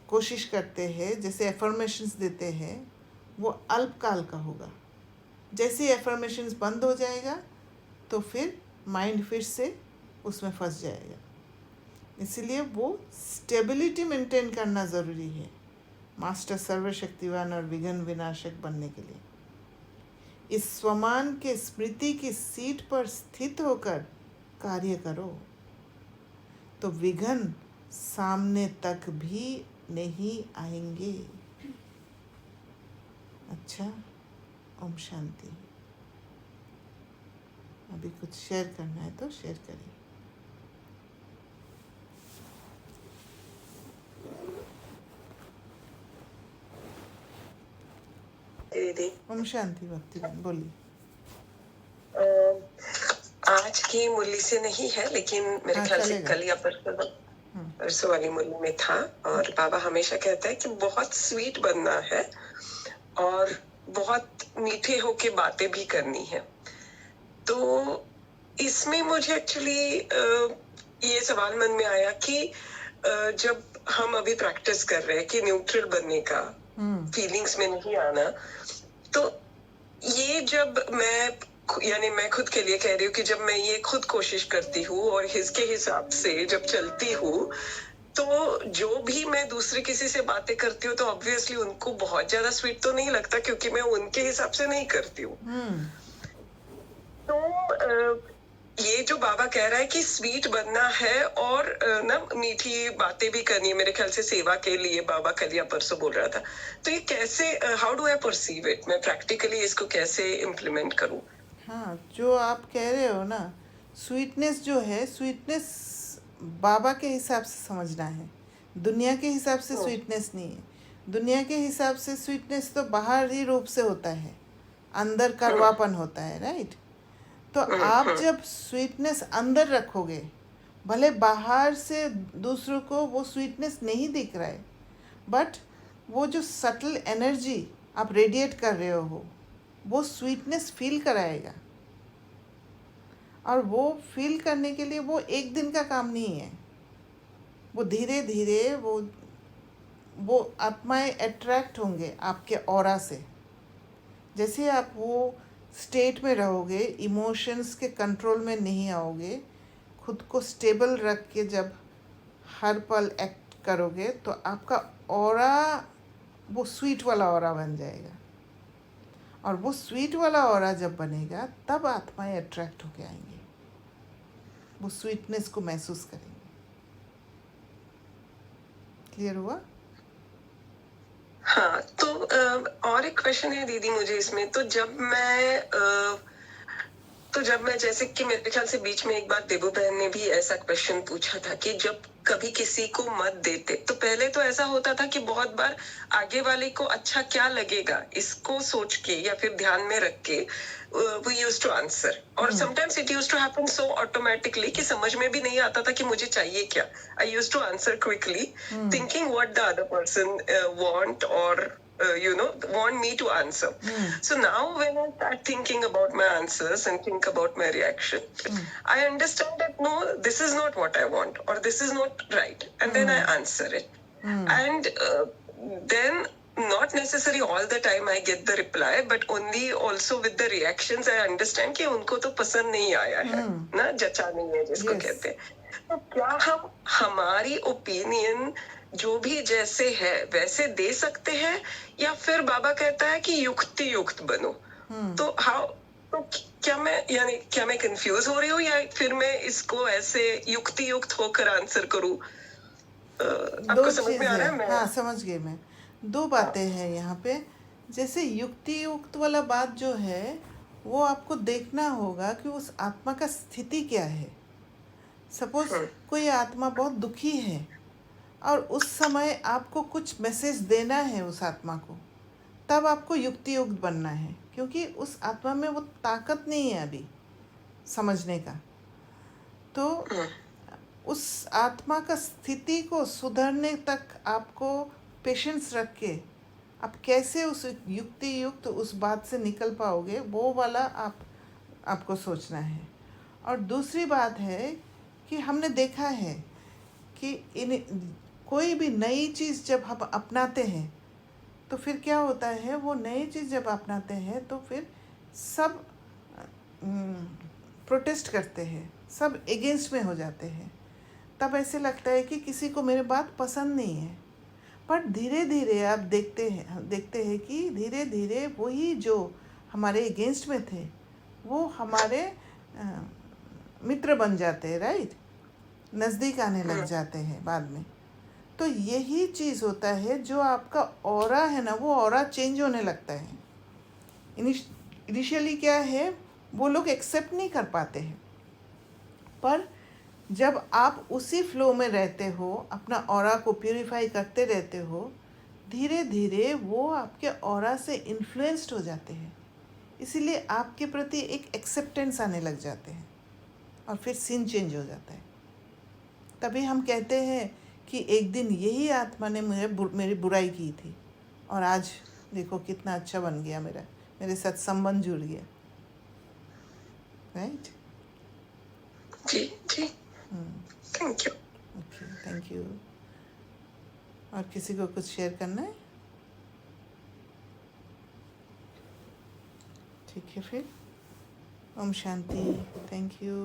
A: कोशिश करते हैं, जैसे एफर्मेशंस देते हैं, वो अल्पकाल का होगा। जैसे एफर्मेशंस बंद हो जाएगा तो फिर माइंड फिर से उसमें फंस जाएगा। इसलिए वो स्टेबिलिटी मेंटेन करना ज़रूरी है मास्टर सर्वशक्तिवान और विघ्न विनाशक बनने के लिए। इस स्वमान के स्मृति की सीट पर स्थित होकर कार्य करो तो विघ्न सामने तक भी नहीं आएंगे। अच्छा, ओम शांति। अभी कुछ शेयर करना है तो शेयर करिए।
C: दीदी,
A: ओम शांति भक्ति बहन बोलिए।
C: आज की मुरली से नहीं है, लेकिन मेरे
A: हाँ,
C: ख्याल से
A: चलेगा।
C: कल या परसों वाली मुरली में था। और बाबा हमेशा कहता है कि बहुत स्वीट बनना है और बहुत मीठे होके बातें भी करनी है। तो इसमें मुझे एक्चुअली ये सवाल मन में आया कि जब हम अभी प्रैक्टिस कर रहे हैं कि न्यूट्रल बनने का, फीलिंग्स में नहीं आना, तो ये जब मैं खुद के लिए कह रही हूँ कि जब मैं ये खुद कोशिश करती हूँ और इसके हिसाब से जब चलती हूँ, तो जो भी मैं दूसरे किसी से बातें करती हूँ तो ऑब्वियसली उनको बहुत ज्यादा स्वीट तो नहीं लगता, क्योंकि मैं उनके हिसाब से नहीं करती हूँ। तो ये जो बाबा कह रहा है कि स्वीट बनना है और ना मीठी बातें भी करनी है, मेरे ख्याल से सेवा के लिए बाबा कल या परसों बोल रहा था। तो ये कैसे, how do I perceive it, मैं प्रैक्टिकली इसको कैसे इम्प्लीमेंट करूँ?
A: हाँ, जो आप कह रहे हो ना, स्वीटनेस जो है, स्वीटनेस बाबा के हिसाब से समझना है, दुनिया के हिसाब से स्वीटनेस नहीं है। दुनिया के हिसाब से स्वीटनेस तो बाहरी रूप से होता है, अंदर कड़वापन होता है, राइट। तो आप जब स्वीटनेस अंदर रखोगे, भले बाहर से दूसरों को वो स्वीटनेस नहीं दिख रहा है, बट वो जो सटल एनर्जी आप रेडिएट कर रहे हो, वो स्वीटनेस फील कराएगा। और वो फील करने के लिए वो एक दिन का काम नहीं है, वो धीरे धीरे वो आत्माएं अट्रैक्ट होंगे आपके ऑरा से। जैसे आप वो स्टेट में रहोगे, इमोशंस के कंट्रोल में नहीं आओगे, खुद को स्टेबल रख के जब हर पल एक्ट करोगे, तो आपका ऑरा वो स्वीट वाला ऑरा बन जाएगा। और वो स्वीट वाला ऑरा जब बनेगा, तब आत्माएं अट्रैक्ट होके आएंगी, वो स्वीटनेस को महसूस करेंगे। क्लियर हुआ?
C: हाँ, तो और एक क्वेश्चन है दीदी मुझे इसमें। तो जब मैं जैसे कि मेरे ख्याल से बीच में एक बार देबू बहन ने भी ऐसा क्वेश्चन पूछा था कि जब कभी किसी को मत देते, तो पहले तो ऐसा होता था कि बहुत बार आगे वाले को अच्छा क्या लगेगा इसको सोच के या फिर ध्यान में रख के वी यूज्ड टू आंसर, और sometimes it used to happen so automatically कि समझ में भी नहीं आता था कि मुझे चाहिए क्या। I used to answer quickly thinking what the other person want और want me to answer. So now when I start thinking about my answers and think about my reaction, I understand that no, this is not what I want or this is not right, and then I answer it. And then not necessarily all the time I get the reply, but only also with the reactions I understand कि उनको तो पसंद नहीं आया है, ना जचा नहीं है जिसको कहते हैं। तो क्या हम हमारी ओपिनियन जो भी जैसे है वैसे दे सकते हैं, या फिर बाबा कहता है कि युक्ति युक्त बनो? तो क्या मैं कंफ्यूज हो रही हूँ, या फिर मैं इसको ऐसे युक्ति युक्त होकर आंसर करूँ? आपको समझ में आ रहा है? मैं
A: हाँ, समझ गई मैं। दो बातें हैं यहाँ पे। जैसे युक्ति युक्त वाला बात जो है, वो आपको देखना होगा कि उस आत्मा का स्थिति क्या है। सपोज कोई आत्मा बहुत दुखी है और उस समय आपको कुछ मैसेज देना है उस आत्मा को, तब आपको युक्ति युक्त बनना है, क्योंकि उस आत्मा में वो ताकत नहीं है अभी समझने का। तो उस आत्मा का स्थिति को सुधरने तक आपको पेशेंस रख के आप कैसे उस युक्ति युक्त उस बात से निकल पाओगे, वो वाला आपको सोचना है। और दूसरी बात है कि हमने देखा है कि कोई भी नई चीज़ जब हम अपनाते हैं, तो फिर क्या होता है, वो नई चीज़ जब अपनाते हैं तो फिर सब प्रोटेस्ट करते हैं, सब एगेंस्ट में हो जाते हैं। तब ऐसे लगता है कि किसी को मेरी बात पसंद नहीं है। पर धीरे धीरे आप देखते हैं कि धीरे धीरे वही जो हमारे अगेंस्ट में थे, वो हमारे मित्र बन जाते हैं, राइट, नज़दीक आने लग जाते हैं बाद में। तो यही चीज़ होता है, जो आपका ऑरा है ना, वो ऑरा चेंज होने लगता है। इनिशियली क्या है, वो लोग एक्सेप्ट नहीं कर पाते हैं, पर जब आप उसी फ्लो में रहते हो, अपना ऑरा को प्यूरिफाई करते रहते हो, धीरे धीरे वो आपके ऑरा से इन्फ्लुएंस्ड हो जाते हैं। इसीलिए आपके प्रति एक एक्सेप्टेंस आने लग जाते हैं और फिर सीन चेंज हो जाता है। तभी हम कहते हैं कि एक दिन यही आत्मा ने मेरी बुराई की थी और आज देखो कितना अच्छा बन गया, मेरे साथ संबंध जुड़ गया, राइट?
C: जी जी, thank you.
A: Okay, thank you. और किसी को कुछ शेयर करना है? ठीक है, फिर ओम शांति। Thank you.